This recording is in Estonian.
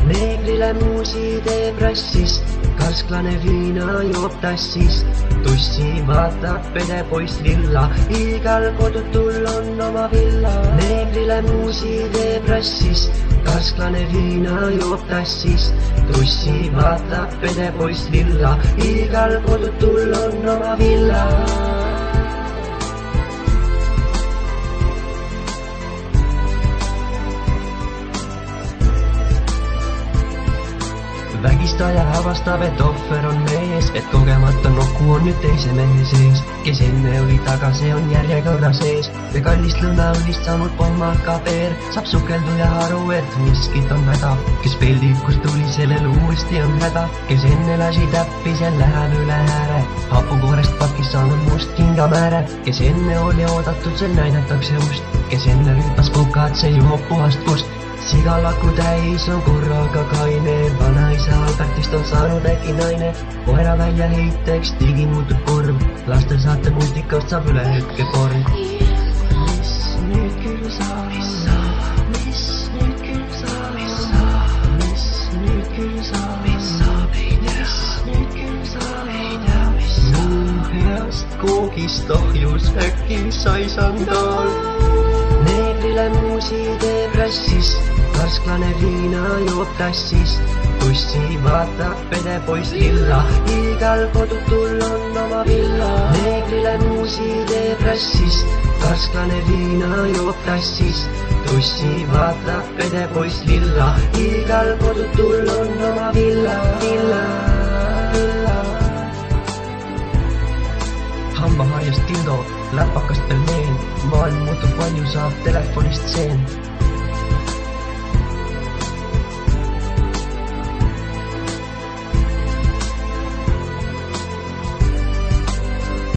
Neegrile muusi teeb rassist, karsklane viina joob tassist. Tussi vaatab pede poiss lilla, igal kodutul on oma villa. Neegrile muusi teeb rassist, karsklane viina joob tassist. Tussi vaatab pede poiss lilla, igal kodutul on oma villa. Vägistaja avastab, et ohver on mees, et kogemata nuku on nüüd teise mehe sees. Kes enne oli taga, see on järjekorra sees ja kallist lõunaõlist saanud pohmaka peer. Saab sukelduja aru, et miskit on häda, kes peldib, kus tuli, sellel uuesti on häda. Kes enne lasi täppi, see läheb üle ääre, hapukoorest pakis saanud must kingamääre. Kes enne oli oodatud, sel näidatakse ust, kes enne rüüpas kukad, see joob puhast kust. Sigalaku täis on korraga kaine, vanaisa Albertist on saanud äkki naine. Koera välja heiteks tigi muutub kurv, laste saate multikast saab üle hetke porn. Mis nüüd küll saab, mis nüüd küll saab, mis nüüd küll saab, mis nüüd küll saab. Mu heast koogist ohjus äkki sai sandaal. Neegrile muusi teeb rassist, karsklane viina joob tassist. Tussi vaatab pede poiss lilla, igal kodutul on oma villa. Neegrile muusi teeb rassist, karsklane viina joob tassist. Tussi vaatab pede poiss lilla, igal kodutul on oma villa. Hambaharjast dildo, läpakast pelmeen, maailm muutub palju, saab telefonist seen.